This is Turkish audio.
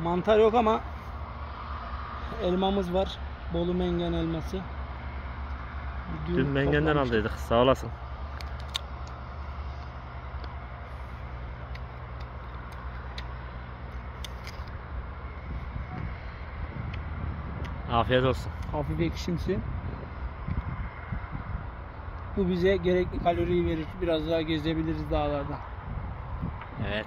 Mantar yok ama elmamız var. Bolu Mengen elması. Dün Mengen'den toplamıştık. aldıydık. Sağ olasın. Afiyet olsun. Hafif ekşimsi. Bu bize gerekli kaloriyi verir. Biraz daha gezebiliriz dağlarda. Evet.